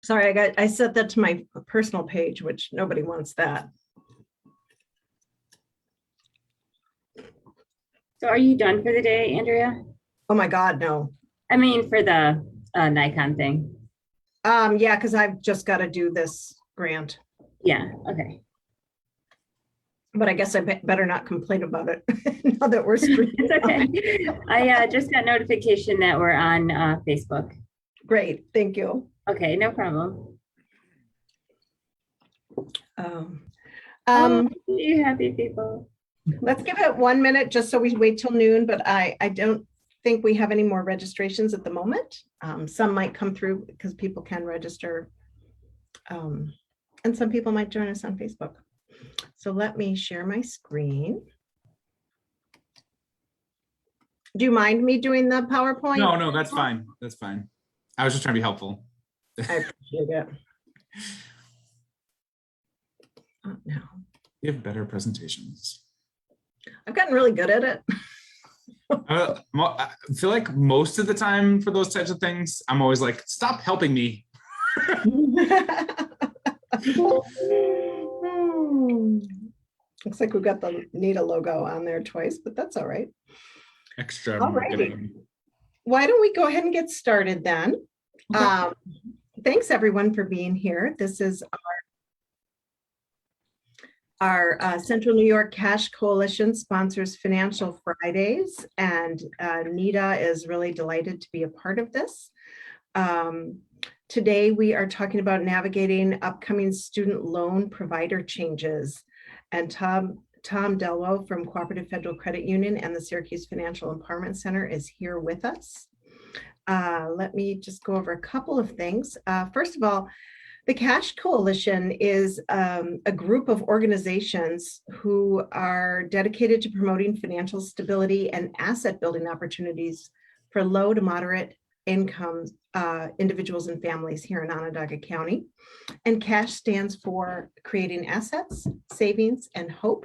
Sorry, I set that to my personal page, which nobody wants that. So are you done for the day, Andrea? Oh my God, no. I mean, for the Nikon thing. Yeah, because I've just got to do this grant, Yeah, okay. but I guess I better not complain about it now that we're streaming. It's okay. I just got notification that we're on Facebook. Great, thank you. Okay, no problem. Um, Oh, you happy people. let's give it 1 minute just so we wait till noon, but I don't think we have any more registrations at the moment. Some might come through because people can register. And some people might join us on Facebook. So let me share my screen. Do you mind me doing the PowerPoint? No, that's fine. That's fine. I was just trying to be helpful. I appreciate it. No. You have better presentations. I've gotten really good at it. I feel like most of the time for those types of things, I'm always like, stop helping me. Looks like we've got the NITA logo on there twice, but that's all right. Extra All right. marketing. Why don't we go ahead and get started then? Okay. Thanks everyone for being here. This is our Central New York Cash Coalition sponsors Financial Fridays, and NITA is really delighted to be a part of this. Today we are talking about navigating upcoming student loan provider changes, and Thom Dellwo from Cooperative Federal Credit Union and the Syracuse Financial Empowerment Center is here with us. Let me just go over a couple of things. First of all, the Cash Coalition is a group of organizations who are dedicated to promoting financial stability and asset building opportunities for low to moderate income individuals and families here in Onondaga County. And CASH stands for Creating Assets, Savings, and Hope.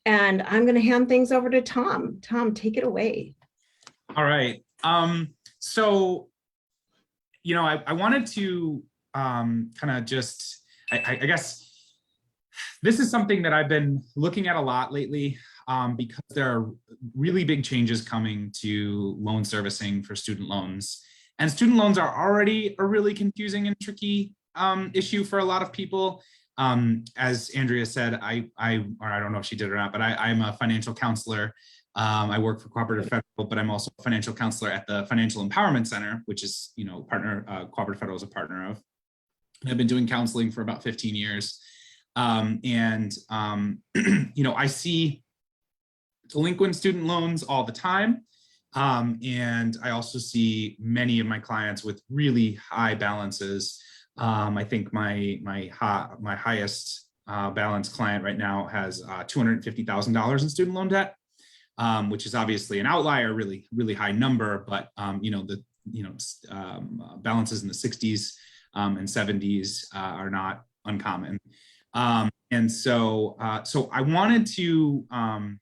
And I'm going to hand things over to Thom. Thom, take it away. All right. So, you know, I wanted to kind of just, I guess this is something that I've been looking at a lot lately because there are really big changes coming to loan servicing for student loans. And student loans are already a really confusing and tricky issue for a lot of people. As Andrea said, or I don't know if she did or not, but I'm a financial counselor. I work for Cooperative Federal, but I'm also a financial counselor at the Financial Empowerment Center, which is, you know, Cooperative Federal is a partner of. And I've been doing counseling for about 15 years. You know, I see delinquent student loans all the time. And I also see many of my clients with really high balances. I think my highest balance client right now has $250,000 in student loan debt, which is obviously an outlier, really high number. But you know, balances in the 60s and 70s are not uncommon. And so I wanted to.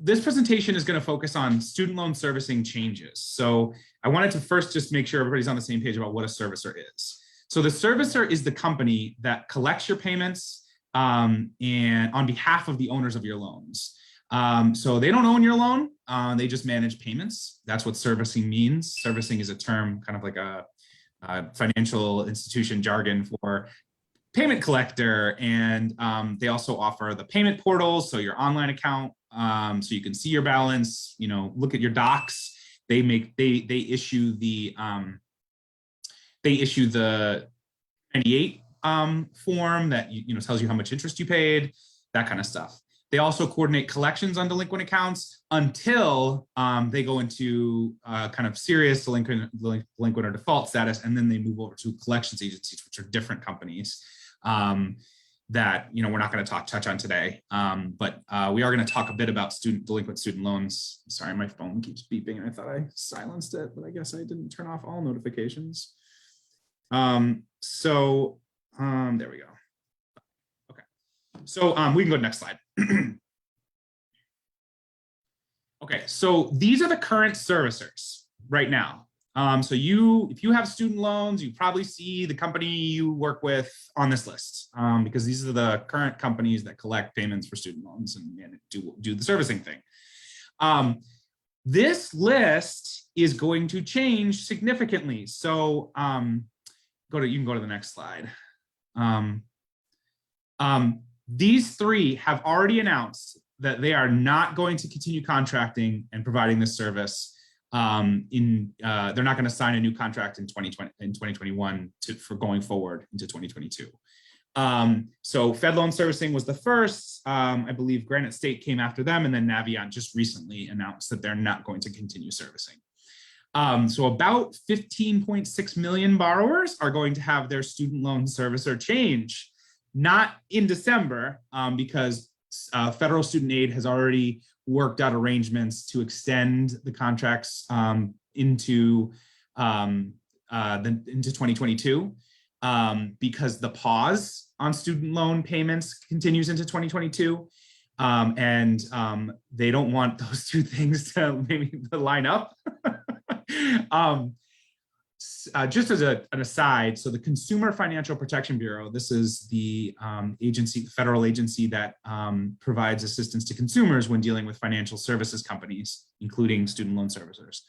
This presentation is going to focus on student loan servicing changes. So I wanted to first just make sure everybody's on the same page about what a servicer is. So the servicer is the company that collects your payments and on behalf of the owners of your loans. So they don't own your loan, they just manage payments. That's what servicing means. Servicing is a term, kind of like a financial institution jargon for payment collector. And they also offer the payment portal, so your online account, so you can see your balance, you know, look at your docs. They issue the 98 form that you know tells you how much interest you paid, that kind of stuff. They also coordinate collections on delinquent accounts until they go into kind of serious delinquent or default status, and then they move over to collections agencies, which are different companies that, you know, we're not going to touch on today. But we are going to talk a bit about delinquent student loans. Sorry, my phone keeps beeping and I thought I silenced it, but I guess I didn't turn off all notifications. There we go. Okay, so we can go to the next slide. Okay, so these are the current servicers right now. So if you have student loans, you probably see the company you work with on this list, because these are the current companies that collect payments for student loans and do the servicing thing. This list is going to change significantly. So you can go to the next slide. These three have already announced that they are not going to continue contracting and providing this service. They're not going to sign a new contract in 2021 for going forward into 2022. So Fed Loan Servicing was the first. I believe Granite State came after them, and then Navient just recently announced that they're not going to continue servicing. So about 15.6 million borrowers are going to have their student loan servicer change, not in December, because federal student aid has already worked out arrangements to extend the contracts into 2022, because the pause on student loan payments continues into 2022. And they don't want those two things to maybe line up. Just as an aside, so the Consumer Financial Protection Bureau, this is the federal agency that provides assistance to consumers when dealing with financial services companies, including student loan servicers,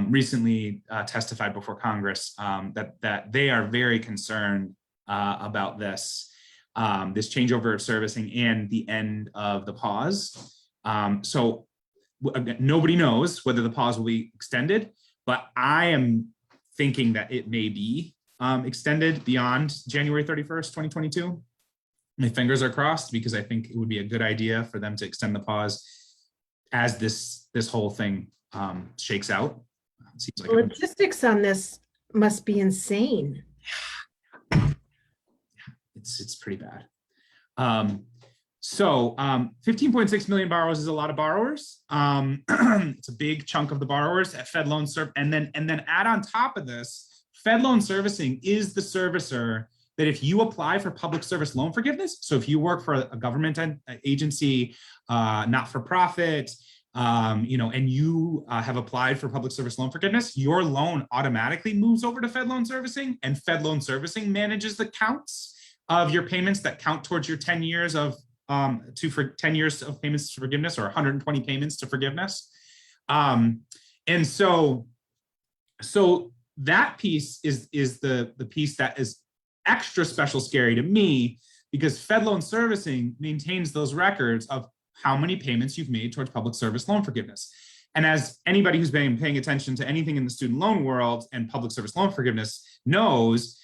recently testified before Congress that they are very concerned about this changeover of servicing and the end of the pause. So again, nobody knows whether the pause will be extended, but I am thinking that it may be extended beyond January 31st, 2022. My fingers are crossed, because I think it would be a good idea for them to extend the pause as this whole thing shakes out. It seems like logistics on this must be insane. It's pretty bad. So 15.6 million borrowers is a lot of borrowers. It's a big chunk of the borrowers at Fed Loan Serve. And then add on top of this, Fed Loan Servicing is the servicer that if you apply for public service loan forgiveness, so if you work for a government agency, not for profit, and you have applied for public service loan forgiveness, your loan automatically moves over to Fed Loan Servicing, and Fed Loan Servicing manages the counts of your payments that count towards your 10 years of 10 years of payments to forgiveness, or 120 payments to forgiveness. And so that piece is the piece that is extra special scary to me, because Fed Loan Servicing maintains those records of how many payments you've made towards public service loan forgiveness. And as anybody who's been paying attention to anything in the student loan world and public service loan forgiveness knows,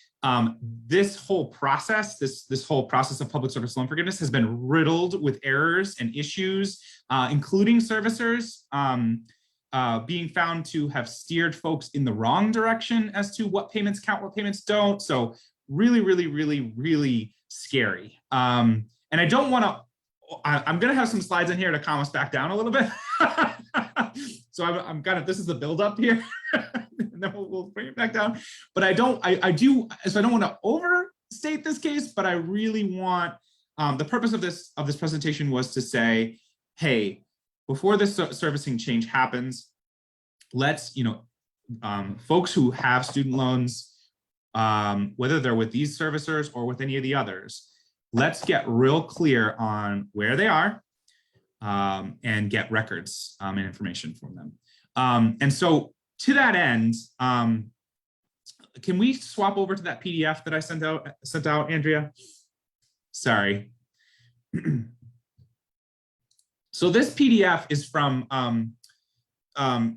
this whole process, this whole process of public service loan forgiveness has been riddled with errors and issues, including servicers being found to have steered folks in the wrong direction as to what payments count, what payments don't. So really, really, really, really scary. And I don't want to, I'm going to have some slides in here to calm us back down a little bit. So I'm kind of, this is the build up here. And then we'll bring it back down. But I don't want to overstate this case, but I really want, the purpose of this presentation was to say, hey, before this servicing change happens, let's, folks who have student loans, whether they're with these servicers or with any of the others, let's get real clear on where they are, and get records and information from them. And so to that end, can we swap over to that PDF that I sent out, Andrea? Sorry. So this PDF is from the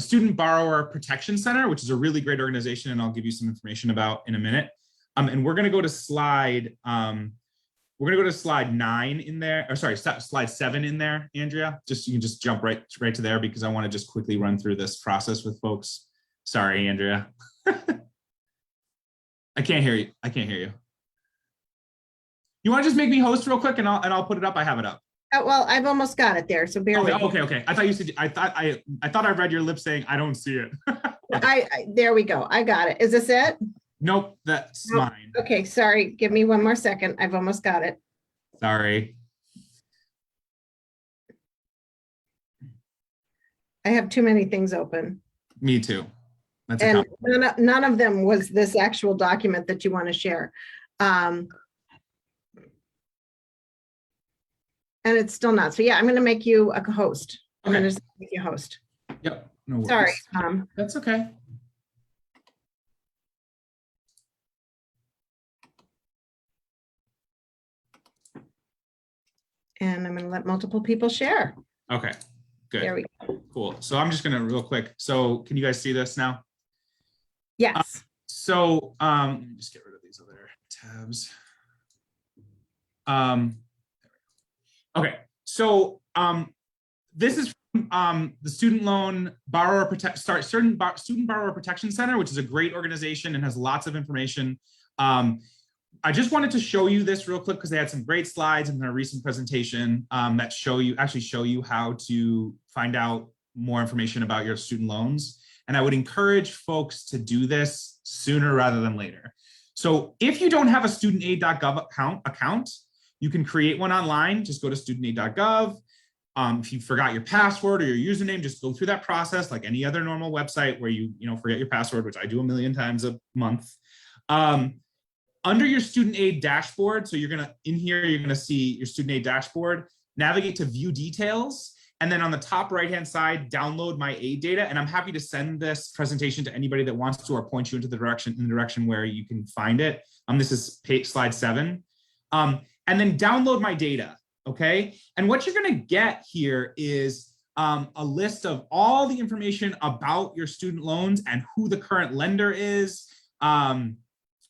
Student Borrower Protection Center, which is a really great organization, and I'll give you some information about in a minute. And we're going to go to slide 9 in there, or sorry, slide 7 in there, Andrea. You can just jump right to there, because I want to just quickly run through this process with folks. Sorry, Andrea. I can't hear you. You want to just make me host real quick, and I'll put it up. I have it up. Well, I've almost got it there, so bear with me. Okay. I thought you said, I thought I read your lips saying I don't see it. There we go. I got it. Is this it? Nope, that's mine. Okay, sorry. Give me one more second. I've almost got it. Sorry. I have too many things open. Me too. That's a And compliment. none of them was this actual document that you want to share. And it's still not. So yeah, I'm going to make you a host. I'm Okay. going to make you a host. Yep. No worries. Sorry, Tom. That's okay. And I'm going to let multiple people share. Okay. Good. There we go. Cool. So I'm just gonna real quick. So can you guys see this now? Yes. Let me just get rid of these other tabs. Okay. So this is from the Student Loan Student Borrower Protection Center, which is a great organization and has lots of information. I just wanted to show you this real quick because they had some great slides in their recent presentation that show you how to find out more information about your student loans. And I would encourage folks to do this sooner rather than later. So if you don't have a studentaid.gov account, you can create one online. Just go to studentaid.gov. If you forgot your password or your username, just go through that process like any other normal website where you forget your password, which I do a million times a month. Under your student aid dashboard, so you're gonna see your student aid dashboard, navigate to view details, and then on the top right-hand side, download my aid data. And I'm happy to send this presentation to anybody that wants to, or point you into the direction where you can find it. This is slide 7. And then download my data, okay? And what you're gonna get here is a list of all the information about your student loans and who the current lender is,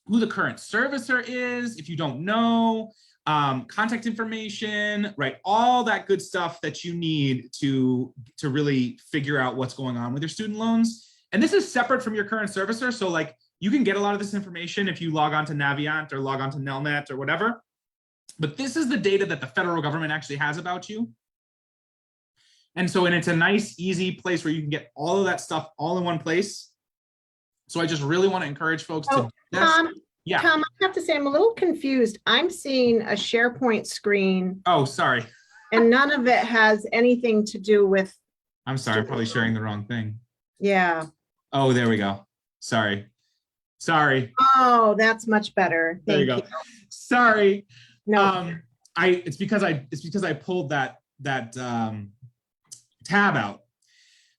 who the current servicer is, if you don't know, contact information, right? All that good stuff that you need to really figure out what's going on with your student loans. And this is separate from your current servicer. So like you can get a lot of this information if you log on to Navient or log on to Nelnet or whatever. But this is the data that the federal government actually has about you. And it's a nice, easy place where you can get all of that stuff all in one place. So I just really want to encourage folks to do this. Tom, Yeah. Tom, I have to say I'm a little confused. I'm seeing a SharePoint screen Oh, sorry. and none of it has anything to do with. I'm sorry. I'm probably sharing the wrong thing. Yeah. Oh, there we go. Sorry. Oh, that's much better. There you Thank go. you. Sorry. No. It's because I pulled that tab out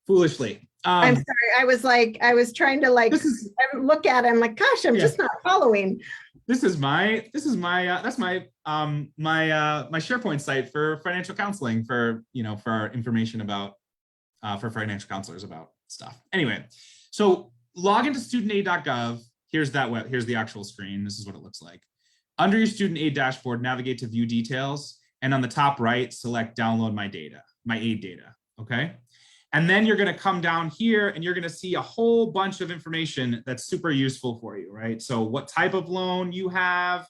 foolishly. I'm sorry. I was trying to look at it. I'm like, gosh, I'm just not following. That's my SharePoint site for financial counseling for our information about for financial counselors about stuff. Anyway, so log into studentaid.gov. Here's the actual screen. This is what it looks like. Under your student aid dashboard, navigate to view details, and on the top right, select download my aid data. Okay. And then you're going to come down here and you're going to see a whole bunch of information that's super useful for you, right? So what type of loan you have,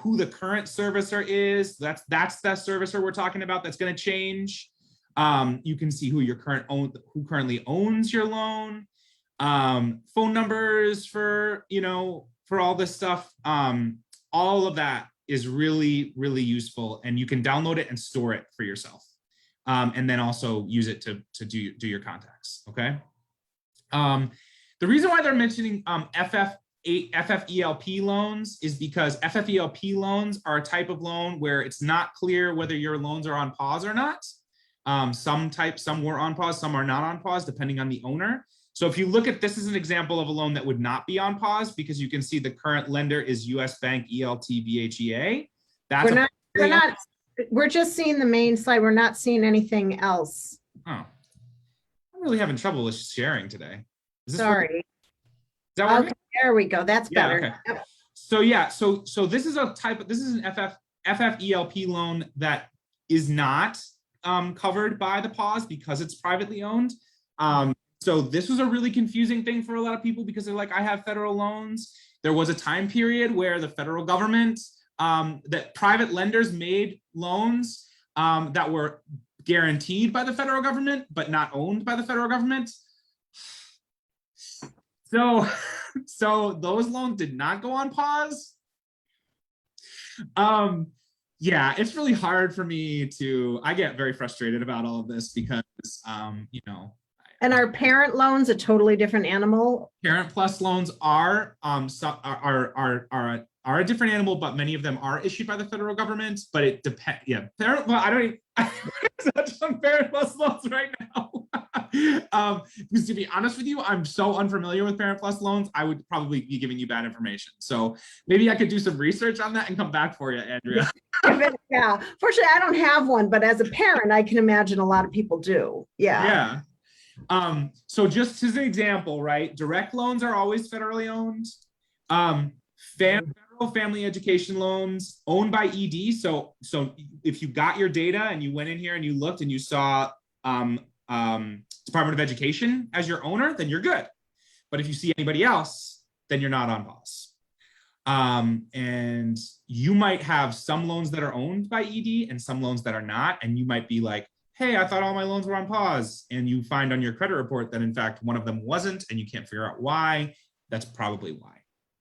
who the current servicer is, that's the servicer we're talking about that's going to change. You can see who currently owns your loan, phone numbers for all this stuff. All of that is really, really useful, and you can download it and store it for yourself. And then also use it to do your contacts, okay? The reason why they're mentioning FFELP loans is because FFELP loans are a type of loan where it's not clear whether your loans are on pause or not. Some were on pause, some are not on pause, depending on the owner. So if you look at this as an example of a loan that would not be on pause, because you can see the current lender is US Bank ELT BHEA. We're just seeing the main slide. We're not seeing anything else. Oh, I'm really having trouble with sharing today. Sorry. Is that working? Okay, there we go. That's better. Okay. Yep. So this is an FFELP loan that is not covered by the pause because it's privately owned. So this was a really confusing thing for a lot of people because they're like, I have federal loans. There was a time period where the federal government, that private lenders made loans that were guaranteed by the federal government, but not owned by the federal government. So those loans did not go on pause. Yeah, it's really hard for me I get very frustrated about all of this because, And are parent loans a totally different animal? Parent plus loans are are a different animal, but many of them are issued by the federal government. But it depends. Yeah, parent. Well, I don't even touch on parent plus loans right now. Because to be honest with you, I'm so unfamiliar with parent plus loans. I would probably be giving you bad information. So maybe I could do some research on that and come back for you, Andrea. Yeah, fortunately, I don't have one, but as a parent, I can imagine a lot of people do. Yeah. Yeah. So just as an example, right? Direct loans are always federally owned. Federal family education loans owned by ED. So if you got your data and you went in here and you looked and you saw Department of Education as your owner, then you're good. But if you see anybody else, then you're not on pause. And you might have some loans that are owned by ED and some loans that are not. And you might be like, hey, I thought all my loans were on pause. And you find on your credit report that in fact, one of them wasn't, and you can't figure out why. That's probably why.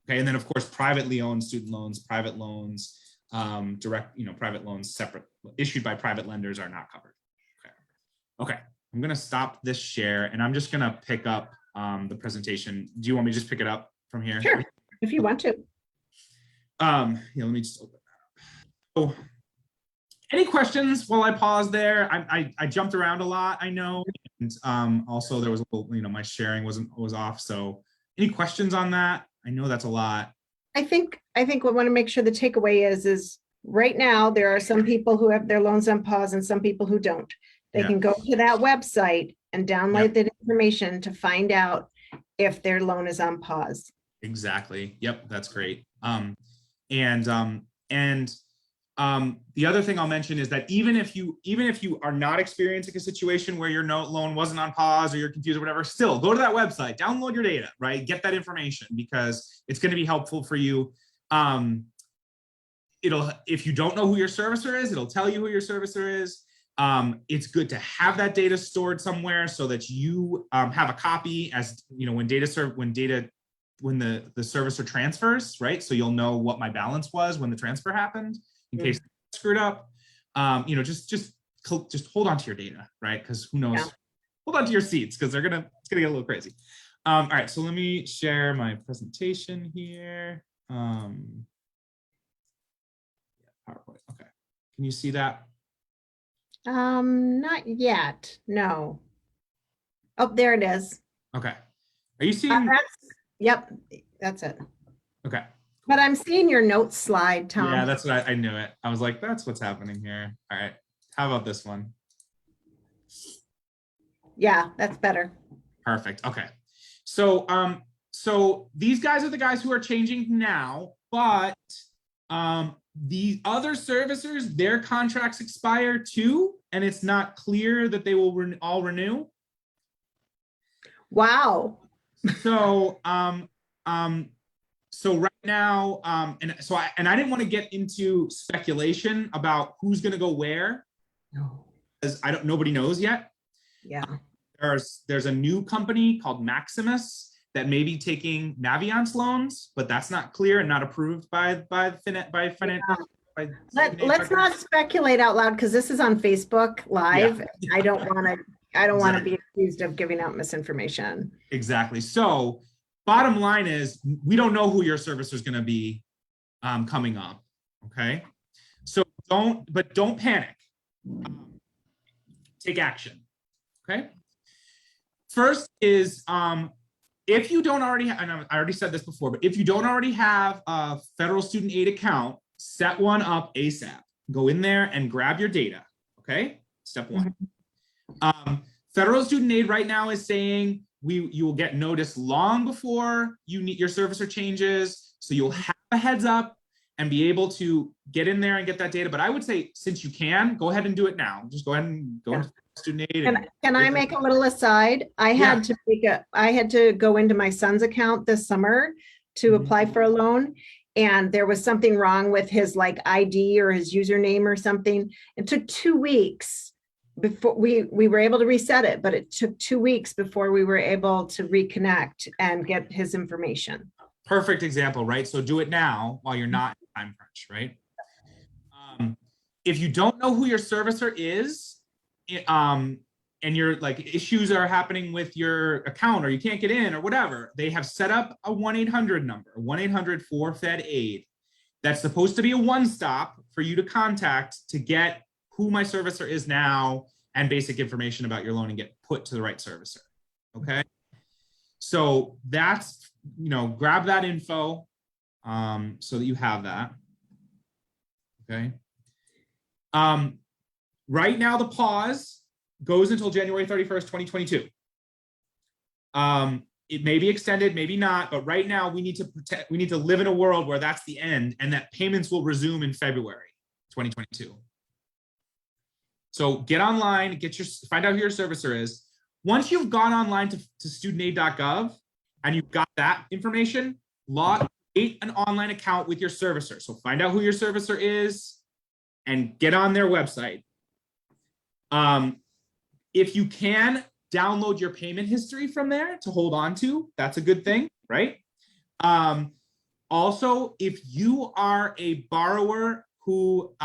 Okay. And then of course, privately owned student loans, private loans, direct, private loans separate, issued by private lenders are not covered. Okay. I'm going to stop this share and I'm just going to pick up the presentation. Do you want me to just pick it up from here? Sure, if you want to. Yeah, let me just open that up. So, any questions while I pause there? I jumped around a lot, I know, and also there was a little, my sharing was off. So, any questions on that? I know that's a lot. I think we want to make sure the takeaway is right now there are some people who have their loans on pause and some people who don't. They can go to that website and download that information to find out if their loan is on pause. Exactly. Yep, that's great. The other thing I'll mention is that even if you are not experiencing a situation where your loan wasn't on pause or you're confused or whatever, still go to that website, download your data, right? Get that information because it's going to be helpful for you. If you don't know who your servicer is, it'll tell you who your servicer is. It's good to have that data stored somewhere so that you have a copy as when the servicer transfers, right? So you'll know what my balance was when the transfer happened in case I screwed up. Just hold on to your data, right? Because who knows? Yeah. Hold on to your seats because it's gonna get a little crazy. All right, so let me share my presentation here. PowerPoint. Okay, can you see that? Not yet. No. Oh, there it is. Okay. Are you seeing? Yep, that's it. Okay. But I'm seeing your notes slide, Tom. Yeah, that's what I knew it. I was like, that's what's happening here. All right. How about this one? Yeah, that's better. Perfect. Okay. So so these guys are the guys who are changing now, but the other servicers, their contracts expire too, and it's not clear that they will all renew. Wow. So so right now, and I didn't want to get into speculation about who's going to go where, because nobody knows yet. Yeah. There's a new company called Maximus that may be taking Navion's loans, but that's not clear and not approved by finance. Let's not speculate out loud because this is on Facebook Live. Yeah. I don't want to be accused of giving out misinformation. Exactly. So bottom line is we don't know who your servicer is going to be coming up. Okay. So don't panic. Take action. Okay. First is if you don't already have, and I already said this before, but if you don't already have a federal student aid account, set one up ASAP. Go in there and grab your data. Okay. Step one. Federal student aid right now is saying you will get notice long before your servicer changes. So you'll have a heads up and be able to get in there and get that data. But I would say, since you can, go ahead and do it now. Just go ahead and go into student aid. Can I make a little aside? I had to go into my son's account this summer to apply for a loan. And there was something wrong with his ID or his username or something. It took 2 weeks before we were able to reset it, but it took 2 weeks before we were able to reconnect and get his information. Perfect example, right? So do it now while you're not in time crunch, right? If you don't know who your servicer is, and you're like issues are happening with your account or you can't get in or whatever, they have set up a 1-800 number, 1-800-4FED-AID. That's supposed to be a one-stop for you to contact to get who my servicer is now and basic information about your loan and get put to the right servicer. Okay. So that's, grab that info so that you have that. Okay. Right now, the pause goes until January 31st, 2022. It may be extended, maybe not, but right now we need to live in a world where that's the end and that payments will resume in February 2022. So get online, find out who your servicer is. Once you've gone online to studentaid.gov and you've got that information, create an online account with your servicer. So find out who your servicer is and get on their website. If you can, download your payment history from there to hold on to. That's a good thing, right? Also, if you are a borrower who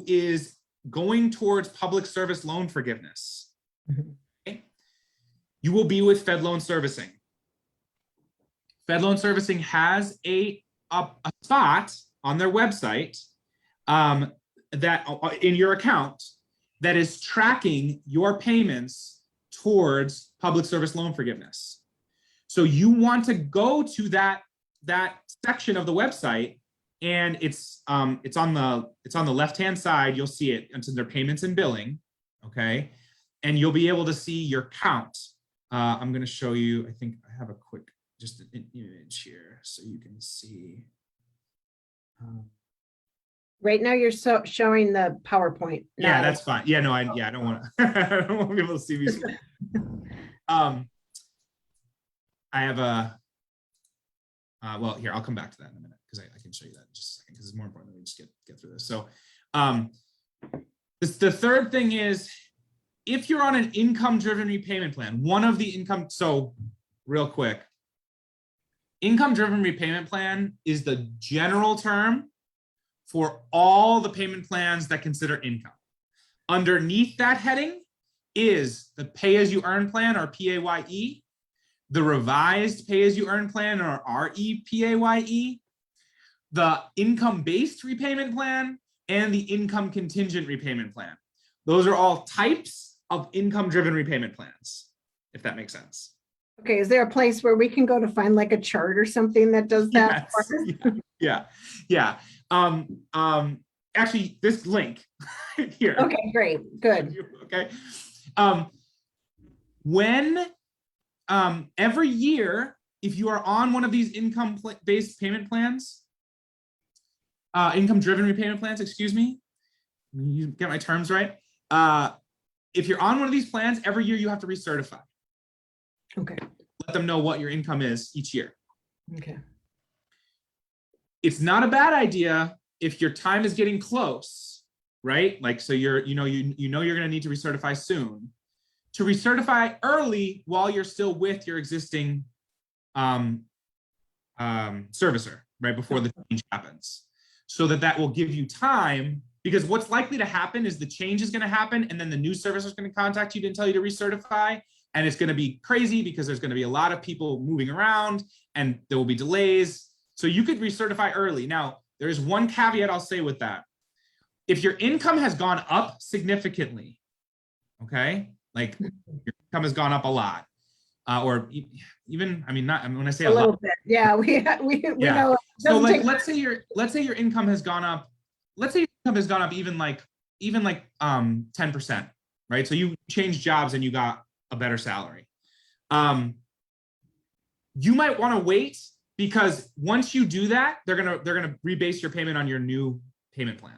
is going towards public service loan forgiveness, okay, you will be with Fed Loan Servicing. Fed Loan Servicing has a spot on their website that in your account that is tracking your payments towards public service loan forgiveness. So you want to go to that section of the website, and it's on the left-hand side. You'll see it under their payments and billing, okay? And you'll be able to see your count. I'm going to show you. I think I have a quick just an image here so you can see. Right now, you're showing the PowerPoint. Yeah, that's fine. Yeah, no, I don't want to. I don't want people to see me. I have a. Well, here, I'll come back to that in a minute because I can show you that in just a second because it's more important that we just get through this. So, the third thing is, if you're on an income-driven repayment plan, one of the income. So, real quick, income-driven repayment plan is the general term for all the payment plans that consider income. Underneath that heading is the pay-as-you-earn plan, or PAYE, the revised pay-as-you-earn plan, or REPAYE, the income-based repayment plan, and the income contingent repayment plan. Those are all types of income-driven repayment plans, if that makes sense. Okay, is there a place where we can go to find like a chart or something that does that? Yes. Yeah. Actually, this link here. Okay, great, good. Okay. When every year, if you are on one of these income-based payment plans, income-driven repayment plans, excuse me, you get my terms right. If you're on one of these plans, every year you have to recertify. Okay. Let them know what your income is each year. Okay. It's not a bad idea if your time is getting close, right? Like, so you're going to need to recertify soon, to recertify early while you're still with your existing servicer, right before the change happens, so that will give you time. Because what's likely to happen is the change is going to happen, and then the new servicer is going to contact you and tell you to recertify, and it's going to be crazy because there's going to be a lot of people moving around, and there will be delays. So you could recertify early. Now, there is one caveat I'll say with that. If your income has gone up significantly, okay, like your income has gone up a lot, or even, I mean, not, I mean, when I say a little lot, bit, yeah, we know. So like, let's say your income has gone up. Let's say your income has gone up even like 10%, right? So you changed jobs and you got a better salary. You might want to wait, because once you do that, they're gonna rebase your payment on your new payment plan.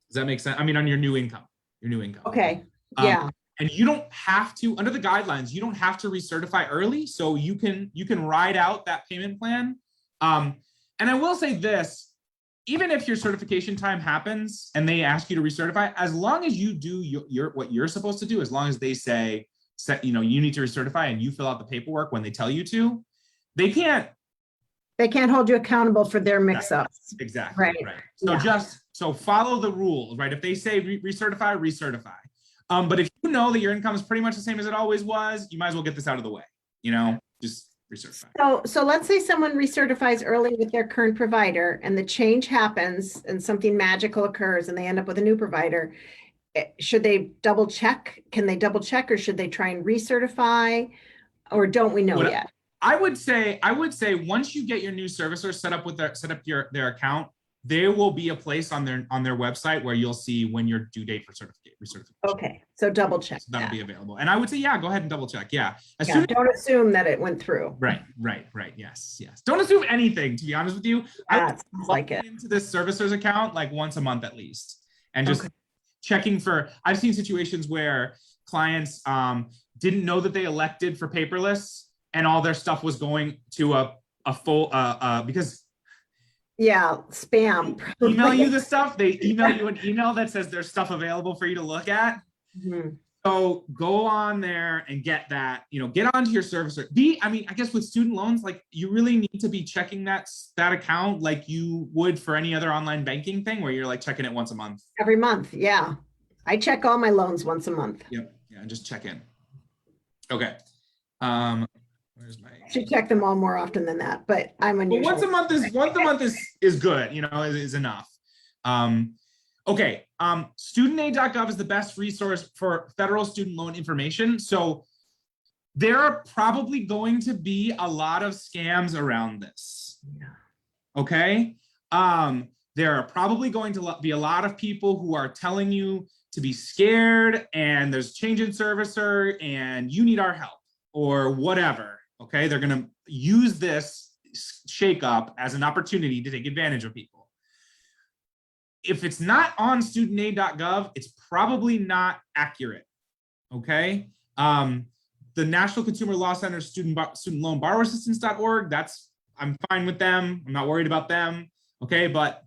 Does that make sense? I mean, on your new income. Okay. Yeah. And you don't have to, under the guidelines, you don't have to recertify early, so you can ride out that payment plan. And I will say this: even if your certification time happens and they ask you to recertify, as long as you do what you're supposed to do, as long as they say, you need to recertify and you fill out the paperwork when they tell you to, they can't hold you accountable for their mix-ups. Exactly. Right. So so follow the rules, right? If they say recertify. But if you know that your income is pretty much the same as it always was, you might as well get this out of the way, just recertify. So let's say someone recertifies early with their current provider and the change happens and something magical occurs and they end up with a new provider. Should they double check? Can they double check or should they try and recertify? Or don't we know yet? I would say once you get your new servicer set up their account, there will be a place on their website where you'll see when your due date for recertification. Okay, so double check. So that'll be available. And I would say, yeah, go ahead and double check. Yeah. Don't assume that it went through. Right. Yes. Don't assume anything, to be honest with you. I would like it. into this servicer's account like once a month at least. And just checking for, I've seen situations where clients didn't know that they elected for paperless and all their stuff was going to a full, because spam. Email you the stuff. They email you an email that says there's stuff available for you to look at. Mm-hmm. So go on there and get that, get onto your servicer. I guess with student loans, like you really need to be checking that account like you would for any other online banking thing where you're like checking it once a month. Every month. Yeah. I check all my loans once a month. Yep. Yeah. And just check in. Okay. Where's my? I should check them all more often than that, but I'm unusual. Well, once a month is good, is enough. Okay. Studentaid.gov is the best resource for federal student loan information. So there are probably going to be a lot of scams around this. Yeah. Okay. There are probably going to be a lot of people who are telling you to be scared and there's change in servicer and you need our help or whatever. Okay. They're going to use this shakeup as an opportunity to take advantage of people. If it's not on studentaid.gov, it's probably not accurate. Okay. The National Consumer Law Center student loan borrower assistance.org, I'm fine with them. I'm not worried about them. Okay. But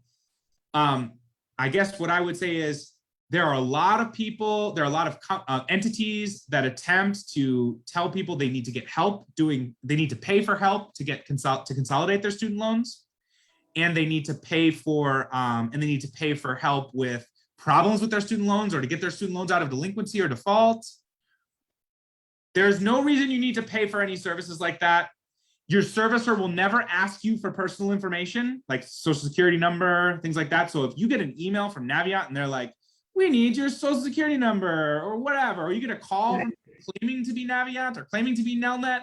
I guess what I would say is there are a lot of people, there are a lot of entities that attempt to tell people they need to get help they need to pay for help to consolidate their student loans. And they need to pay for help with problems with their student loans or to get their student loans out of delinquency or default. There's no reason you need to pay for any services like that. Your servicer will never ask you for personal information like social security number, things like that. So if you get an email from Navient and they're like, we need your social security number or whatever, or you get a call claiming to be Navient or claiming to be Nelnet,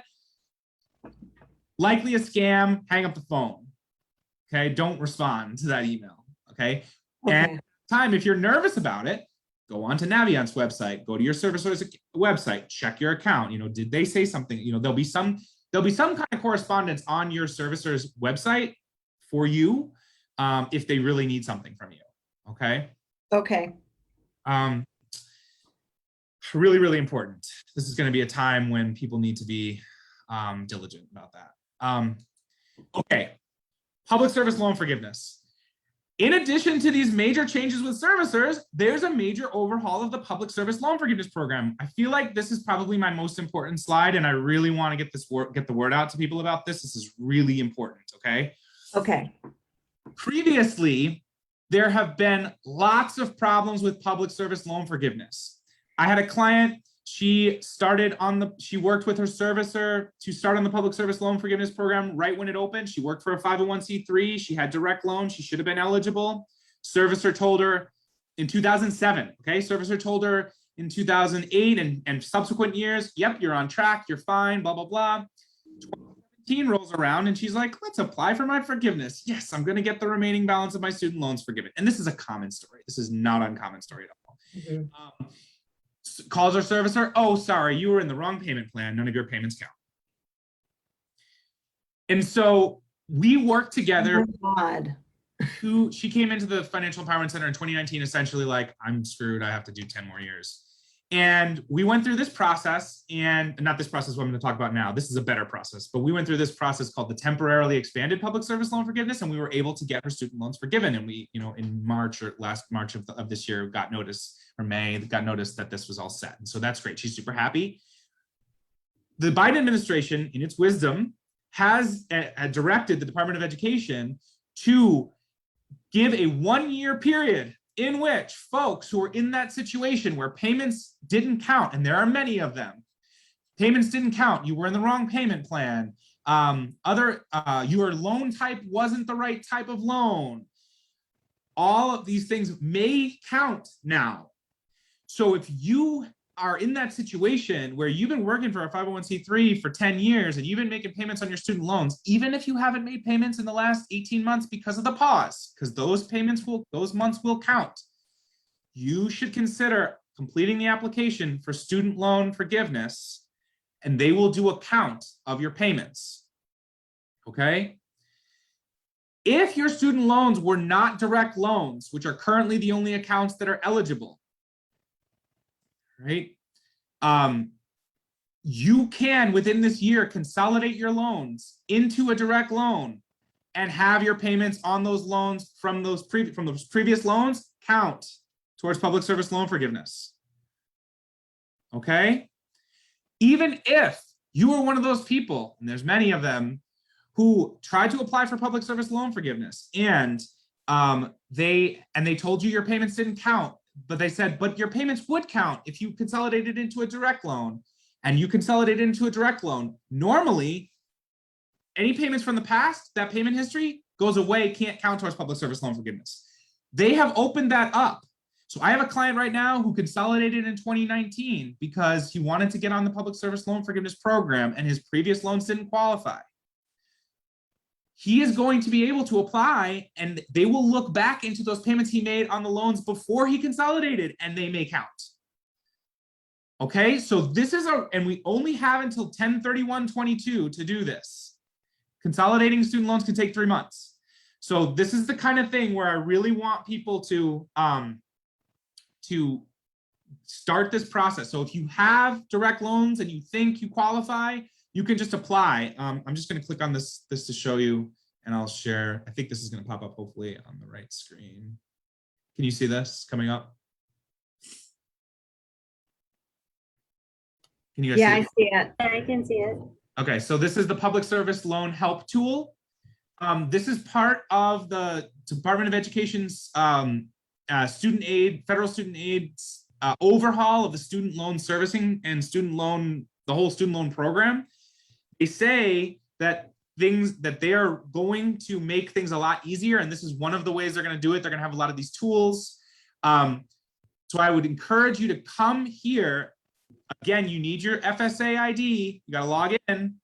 likely a scam, hang up the phone. Okay, don't respond to that email. Okay. And if you're nervous about it, go on to Navient's website, go to your servicer's website, check your account. Did they say something? There'll be some kind of correspondence on your servicer's website for you if they really need something from you. Okay. Okay. Really, really important. This is going to be a time when people need to be diligent about that. Okay. Public service loan forgiveness. In addition to these major changes with servicers, there's a major overhaul of the public service loan forgiveness program. I feel like this is probably my most important slide, and I really want to get the word out to people about this. This is really important, okay? Okay. Previously, there have been lots of problems with public service loan forgiveness. I had a client, she worked with her servicer to start on the public service loan forgiveness program right when it opened. She worked for a 501c3. She had direct loan. She should have been eligible. Servicer told her in 2007, okay? Servicer told her in 2008 and subsequent years, yep, you're on track, you're fine, blah, blah, blah. 2017 rolls around and she's like, let's apply for my forgiveness. Yes, I'm gonna get the remaining balance of my student loans forgiven. And this is a common story. This is not an uncommon story at all. Mm-hmm. Calls our servicer, oh, sorry, you were in the wrong payment plan. None of your payments count. And so we worked together. Oh, God. She came into the Financial Empowerment Center in 2019, essentially like, I'm screwed. I have to do 10 more years. And we went through this process, and not this process what I'm going to talk about now. This is a better process, but we went through this process called the temporarily expanded public service loan forgiveness, and we were able to get her student loans forgiven. And we, in March or last March of this year, got notice, or May, got notice that this was all set. And so that's great. She's super happy. The Biden administration, in its wisdom, has directed the Department of Education to give a 1-year period in which folks who are in that situation where payments didn't count, and there are many of them, payments didn't count, you were in the wrong payment plan, your loan type wasn't the right type of loan, all of these things may count now. So if you are in that situation where you've been working for a 501c3 for 10 years and you've been making payments on your student loans, even if you haven't made payments in the last 18 months because of the pause, because those months will count, you should consider completing the application for student loan forgiveness, and they will do a count of your payments. Okay? If your student loans were not direct loans, which are currently the only accounts that are eligible, right? You can, within this year, consolidate your loans into a direct loan and have your payments on those loans from those previous loans count towards public service loan forgiveness. Okay? Even if you were one of those people, and there's many of them, who tried to apply for public service loan forgiveness and they told you your payments didn't count, but they said, but your payments would count if you consolidated into a direct loan, and you consolidated into a direct loan. Normally, any payments from the past, that payment history goes away, can't count towards public service loan forgiveness. They have opened that up. So I have a client right now who consolidated in 2019 because he wanted to get on the public service loan forgiveness program and his previous loans didn't qualify. He is going to be able to apply, and they will look back into those payments he made on the loans before he consolidated, and they may count. Okay, so this is and we only have until 10/31/22 to do this. Consolidating student loans can take 3 months. So this is the kind of thing where I really want people to start this process. So if you have direct loans and you think you qualify, you can just apply. I'm just going to click on this to show you, and I'll share. I think this is going to pop up hopefully on the right screen. Can you see this coming up? Can you guys Yeah, see I it? see it. I can see it. Okay, so this is the Public Service Loan Help Tool. This is part of the Department of Education's student aid, federal student aid overhaul of the student loan servicing and the whole student loan program. They say that they are going to make things a lot easier, and this is one of the ways they're going to do it. They're going to have a lot of these tools. So I would encourage you to come here. Again, you need your FSA ID. You got to log in.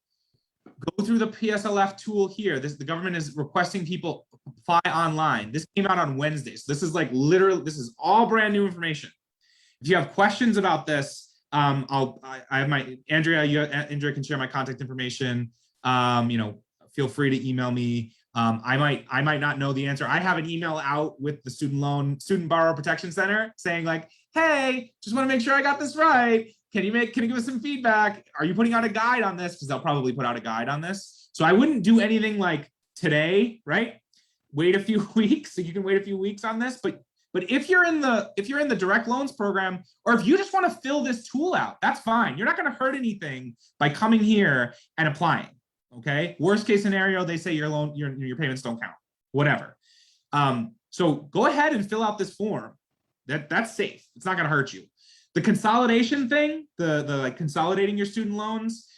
Go through the PSLF tool here. The government is requesting people apply online. This came out on Wednesday. So this is like literally, this is all brand new information. If you have questions about this, I have my Andrea can share my contact information. Feel free to email me. I might not know the answer. I have an email out with the Student Borrower Protection Center saying like, hey, just want to make sure I got this right. Can you give us some feedback? Are you putting out a guide on this? Because they'll probably put out a guide on this. So I wouldn't do anything like today, right? Wait a few weeks. So you can wait a few weeks on this. But if you're in the direct loans program, or if you just want to fill this tool out, that's fine. You're not going to hurt anything by coming here and applying. Okay. Worst case scenario, they say your payments don't count. Whatever. So go ahead and fill out this form. That's safe. It's not going to hurt you. The consolidation thing, the like consolidating your student loans,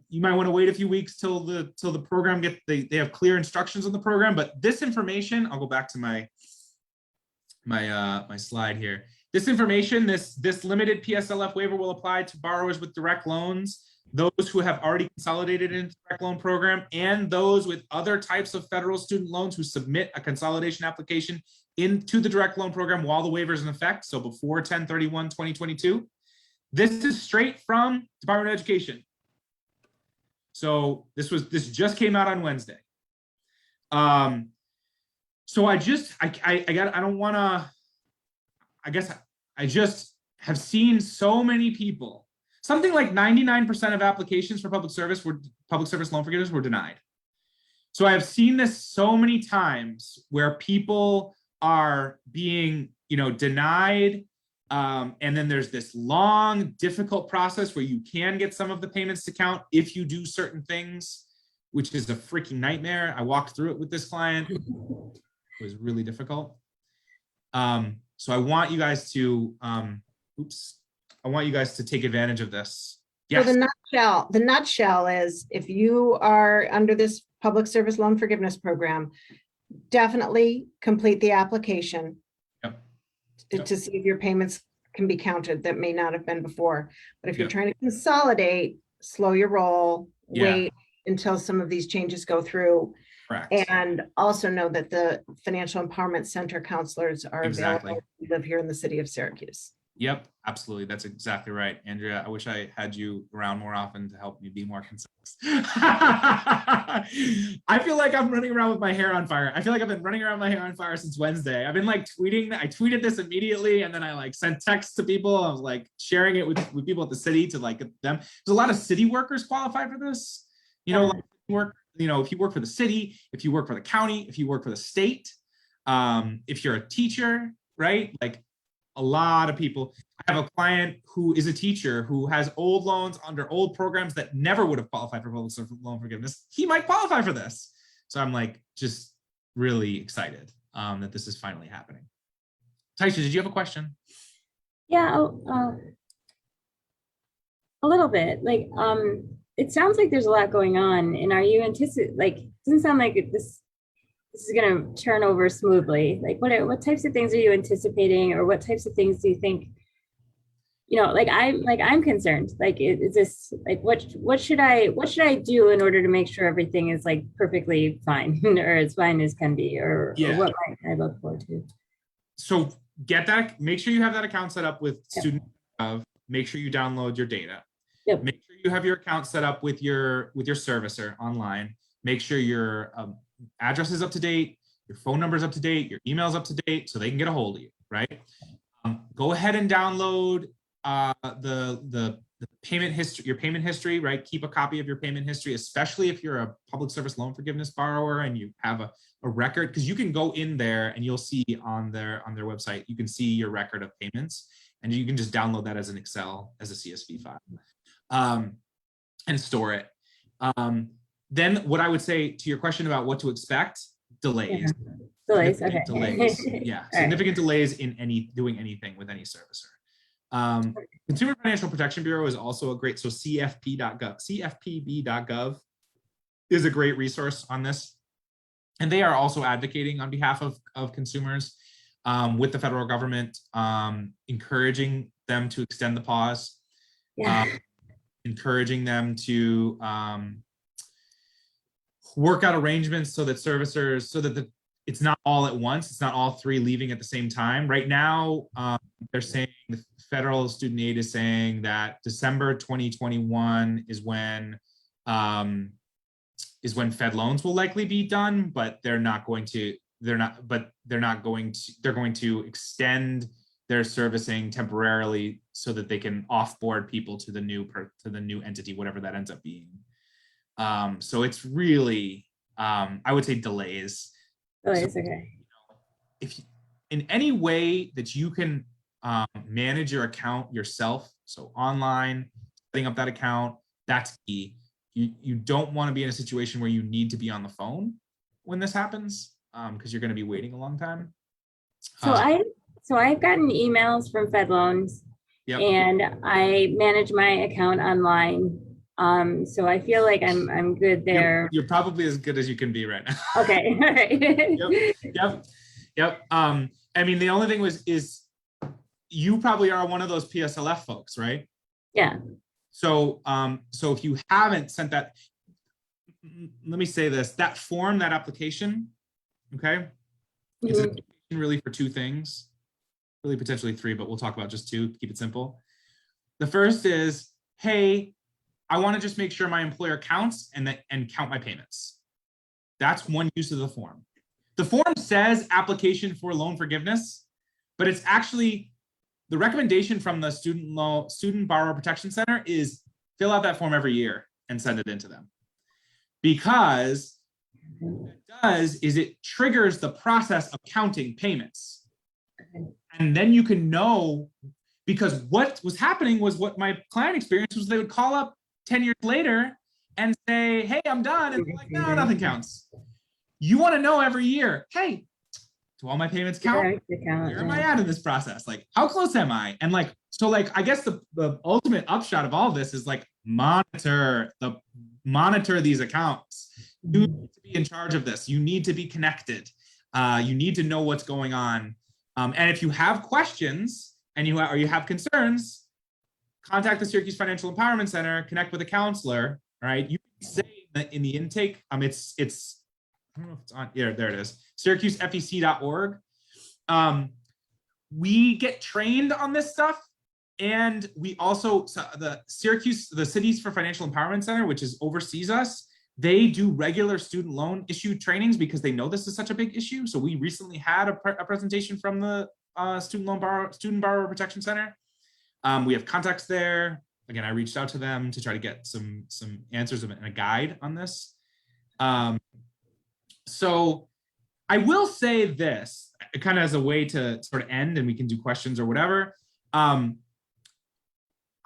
you might want to wait a few weeks till the program they have clear instructions on the program. But this information, I'll go back to my slide here. This information, this limited PSLF waiver will apply to borrowers with direct loans, those who have already consolidated into the direct loan program, and those with other types of federal student loans who submit a consolidation application into the direct loan program while the waiver is in effect, so before 10/31/2022. This is straight from Department of Education. So this just came out on Wednesday. So I just have seen so many people. Something like 99% of applications for public service loan forgiveness were denied. So I have seen this so many times where people are being, denied. And then there's this long, difficult process where you can get some of the payments to count if you do certain things, which is a freaking nightmare. I walked through it with this client. It was really difficult. So I want you guys to, I want you guys to take advantage of this. So Yes. the nutshell is if you are under this public service loan forgiveness program, definitely complete the application Yep. to see if your payments can be counted that may not have been before. But if you're Yep. trying to consolidate, slow your roll, Yeah. wait until some of these changes go through. Correct. And also know that the Financial Empowerment Center counselors are Exactly. available to live here in the city of Syracuse. Yep, absolutely. That's exactly right, Andrea. I wish I had you around more often to help me be more concise. I feel like I'm running around with my hair on fire. I feel like I've been running around with my hair on fire since Wednesday. I've been like tweeting. I tweeted this immediately, and then I like sent texts to people. I was like sharing it with people at the city to like get them. There's a lot of city workers qualify for this. You know, like work. You know, if you work for the city, if you work for the county, if you work for the state, if you're a teacher, right? Like a lot of people. I have a client who is a teacher who has old loans under old programs that never would have qualified for public service loan forgiveness. He might qualify for this. So I'm like, just really excited that this is finally happening. Taisha, did you have a question? Yeah, a little bit. Like, it sounds like there's a lot going on, and are you like? It doesn't sound like this is going to turn over smoothly. Like, what types of things are you anticipating, or what types of things do you think? You know, like I'm concerned. Like, is this like what should I do in order to make sure everything is like perfectly fine or as fine as can be, or what might I look forward to? So get that. Make sure you have that account set up with student. Make sure you download your data. Yep. Make sure you have your account set up with your servicer online. Make sure your address is up to date, your phone number is up to date, your email is up to date, so they can get a hold of you, right? Go ahead and download the payment history, your payment history, right? Keep a copy of your payment history, especially if you're a public service loan forgiveness borrower and you have a record, because you can go in there and you'll see on their website, you can see your record of payments, and you can just download that as an Excel, as a CSV file, and store it. Then what I would say to your question about what to expect, delays. Yeah. Delays, okay. Delays, yeah, significant delays in doing anything with any servicer. Consumer Financial Protection Bureau is also a great, so cfpb.gov is a great resource on this. And they are also advocating on behalf of consumers with the federal government, encouraging them to extend the pause, encouraging them to work out arrangements so that servicers, so that it's not all at once, it's not all three leaving at the same time. Right now, they're saying the federal student aid is saying that December 2021 is when Fed loans will likely be done, but they're going to extend their servicing temporarily so that they can offboard people to the new entity, whatever that ends up being. So it's really, I would say delays. Delays, okay. If in any way that you can manage your account yourself, so online, setting up that account, that's key. You don't want to be in a situation where you need to be on the phone when this happens, because you're going to be waiting a long time. So I've gotten emails from Fed Loans, yep. And I manage my account online. So I feel like I'm good there. You're probably as good as you can be right now. Okay. All right. Yep. I mean, the only thing is you probably are one of those PSLF folks, right? Yeah. So if you haven't sent that, let me say this, that form, that application, okay, is an application really for two things, really potentially three, but we'll talk about just two, keep it simple. The first is, hey, I want to just make sure my employer counts and count my payments. That's one use of the form. The form says application for loan forgiveness, but it's actually the recommendation from the Student Borrower Protection Center is fill out that form every year and send it into them. Because what it does is it triggers the process of counting payments. And then you can know, because what was happening was what my client experience was, they would call up 10 years later and say, hey, I'm done. And they're like, no, nothing counts. You want to know every year, hey, do all my payments count? Direct account, Where am I yeah. at in this process? Like, how close am I? And like, so like, I guess the ultimate upshot of all this is like monitor these accounts. You need to be in charge of this. You need to be connected. You need to know what's going on. And if you have questions and you have concerns, contact the Syracuse Financial Empowerment Center, connect with a counselor, right? You can say that in the intake, it's I don't know if it's on, yeah, there it is, syracusefec.org. We get trained on this stuff. And we also, the Cities for Financial Empowerment Center, which oversees us, they do regular student loan issue trainings because they know this is such a big issue. So we recently had a presentation from the Student Borrower Protection Center. We have contacts there. Again, I reached out to them to try to get some answers and a guide on this. So I will say this, kind of as a way to sort of end, and we can do questions or whatever.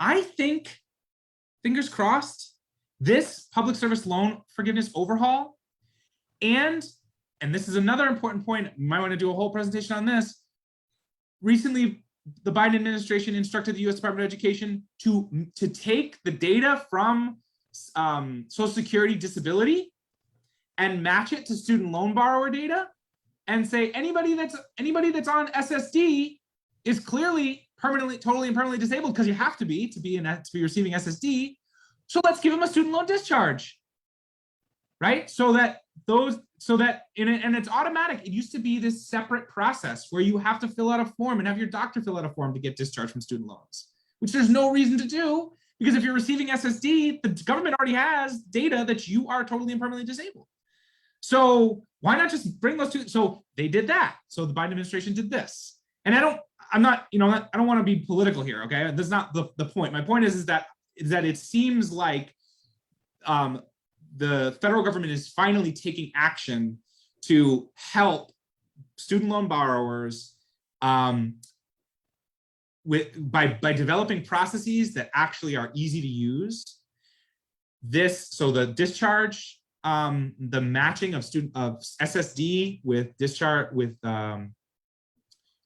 I think, fingers crossed, this public service loan forgiveness overhaul, and this is another important point, you might want to do a whole presentation on this. Recently, the Biden administration instructed the U.S. Department of Education to take the data from Social Security disability and match it to student loan borrower data and say anybody that's on SSD is clearly totally and permanently disabled, because you have to be receiving SSD. So let's give them a student loan discharge, right? And it's automatic. It used to be this separate process where you have to fill out a form and have your doctor fill out a form to get discharged from student loans, which there's no reason to do, because if you're receiving SSD, the government already has data that you are totally and permanently disabled. So why not just bring those two? So they did that. So the Biden administration did this. And I don't want to be political here, okay? That's not the point. My point is that it seems like the federal government is finally taking action to help student loan borrowers by developing processes that actually are easy to use. So the discharge, the matching of SSD with discharge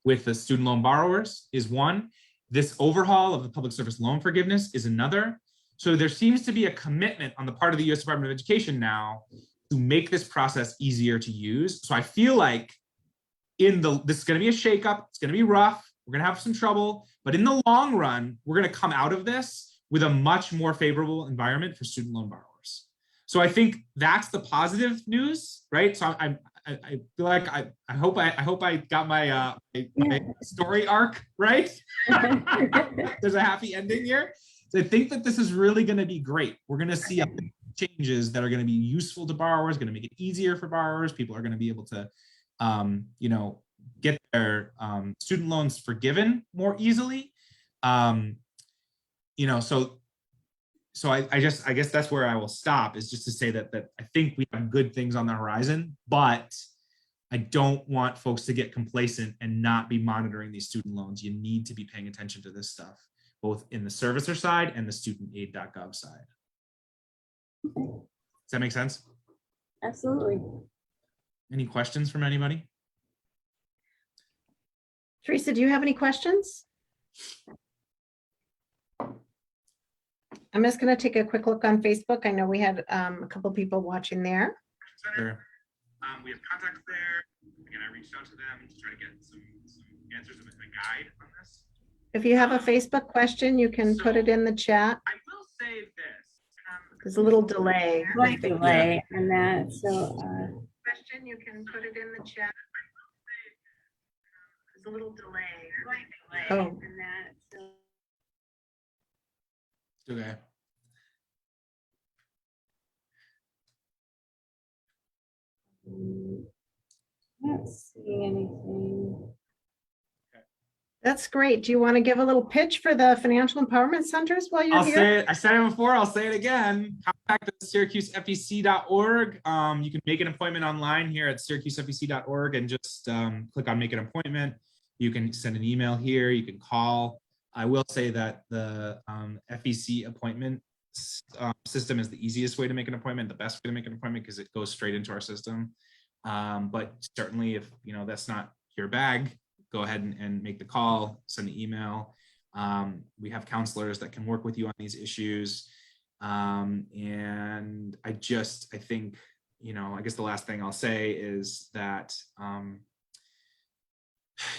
with the student loan borrowers is one. This overhaul of the public service loan forgiveness is another. So there seems to be a commitment on the part of the U.S. Department of Education now to make this process easier to use. So I feel like this is going to be a shakeup. It's going to be rough. We're going to have some trouble, but in the long run, we're going to come out of this with a much more favorable environment for student loan borrowers. So I think that's the positive news, right? So I feel like I hope I got my story arc right. There's a happy ending here. So I think that this is really going to be great. We're going to see changes that are going to be useful to borrowers, going to make it easier for borrowers. People are going to be able to, get their student loans forgiven more easily. So I guess that's where I will stop, is just to say that I think we have good things on the horizon, but I don't want folks to get complacent and not be monitoring these student loans. You need to be paying attention to this stuff, both in the servicer side and the studentaid.gov side. Does that make sense? Absolutely. Any questions from anybody? Teresa, do you have any questions? I'm just going to take a quick look on Facebook. I know we had a couple people watching there. Sure. We have contacts there. Again, I reached out to them to try to get some answers and a guide on this. If you have a Facebook question, you can put it in the chat. I will say this. There's a little delay. Slight delay on that. So Question, you can put it in the chat. There's a little delay. Oh. on that. So Okay. not seeing anything. That's great. Do you want to give a little pitch for the financial empowerment centers while you're I'll here? say it. I said it before. I'll say it again. Contact us at syracusefec.org. You can make an appointment online here at syracusefec.org and just click on make an appointment. You can send an email here. You can call. I will say that the FEC appointment system is the easiest way to make an appointment, the best way to make an appointment, because it goes straight into our system. But certainly, if that's not hear back, go ahead and make the call, send the email. We have counselors that can work with you on these issues. And I think, I guess the last thing I'll say is that,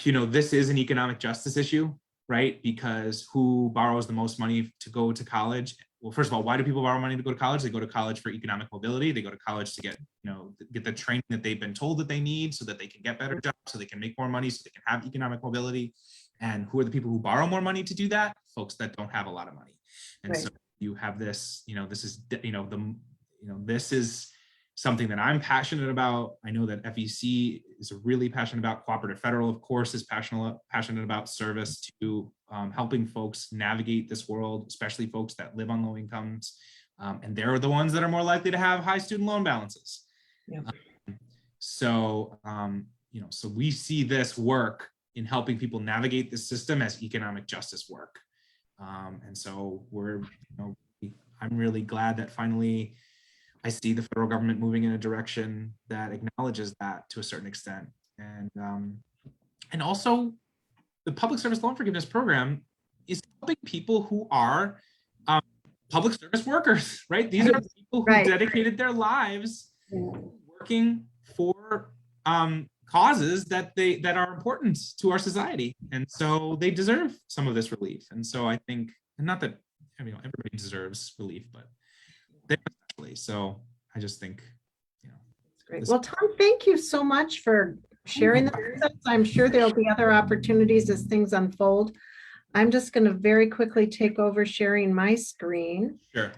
this is an economic justice issue, right? Because who borrows the most money to go to college? Well, first of all, why do people borrow money to go to college? They go to college for economic mobility. They go to college to get the training that they've been told that they need so that they can get better jobs, so they can make more money, so they can have economic mobility. And who are the people who borrow more money to do that? Folks that don't have a lot of money. And Right. so you have this, this is something that I'm passionate about. I know that FEC is really passionate about. Cooperative Federal, of course, is passionate about service to helping folks navigate this world, especially folks that live on low incomes. And they're the ones that are more likely to have high student loan balances. Yeah. So we see this work in helping people navigate the system as economic justice work. And so I'm really glad that finally I see the federal government moving in a direction that acknowledges that to a certain extent. And also the public service loan forgiveness program is helping people who are public service workers, right? These are people who dedicated their lives working for causes that are important to our society. And so they deserve some of this relief. And so I think, and not that, everybody deserves relief, but they especially. So I just think, That's great. Well, Tom, thank you so much for sharing that with us. I'm sure there'll be other opportunities as things unfold. I'm just going to very quickly take over sharing my screen. Sure.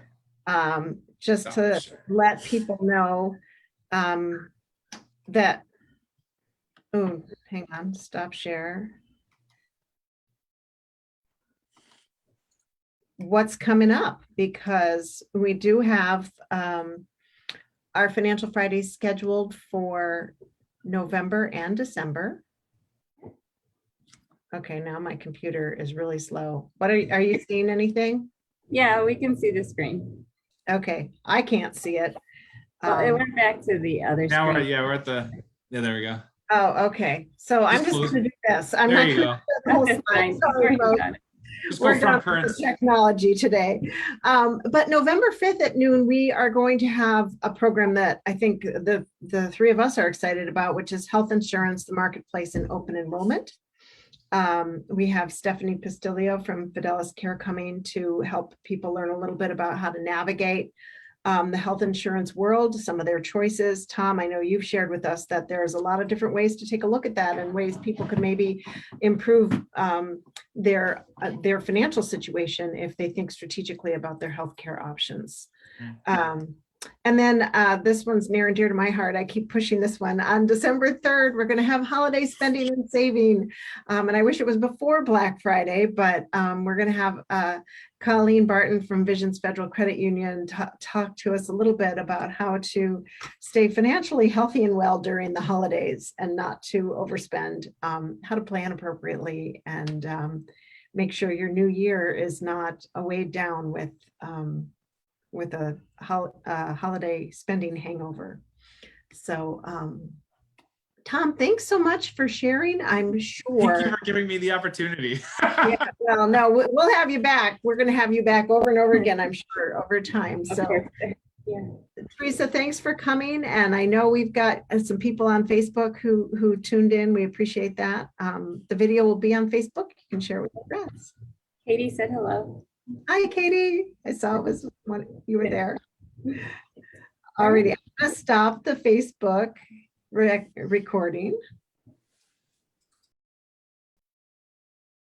Just to let people know that, oh, hang on, stop share. What's coming up, because we do have our Financial Fridays scheduled for November and December. Okay, now my computer is really slow. What are you seeing anything? Yeah, we can see the screen. Okay, I can't see it. Well, it went back to the other Now screen. we're at the, there we go. Oh, okay. So I'm just going to do this. I'm There not you going go. to do the whole That's slide. fine. Sorry, folks. Just We're go from done current. with the technology today. But November 5th at noon, we are going to have a program that I think the three of us are excited about, which is health insurance, the marketplace, and open enrollment. We have Stephanie Pistilio from Fidelis Care coming to help people learn a little bit about how to navigate the health insurance world, some of their choices. Tom, I know you've shared with us that there's a lot of different ways to take a look at that and ways people could maybe improve their financial situation if they think strategically about their healthcare options. And then this one's near and dear to my heart. I keep pushing this one. On December 3rd, we're going to have holiday spending and saving. And I wish it was before Black Friday, but we're going to have Colleen Barton from Visions Federal Credit Union talk to us a little bit about how to stay financially healthy and well during the holidays and not to overspend, how to plan appropriately, and make sure your new year is not weighed down with a holiday spending hangover. So, Tom, thanks so much for sharing. I'm sure. Thank you for giving me the opportunity. Yeah, well, no, we'll have you back. We're going to have you back over and over again, I'm sure, over time. So, Yeah. Teresa, thanks for coming. And I know we've got some people on Facebook who tuned in. We appreciate that. The video will be on Facebook. You can share it with your friends. Katie said hello. Hi, Katie. I saw it was when you were there. Alrighty, I'm going to stop the Facebook recording.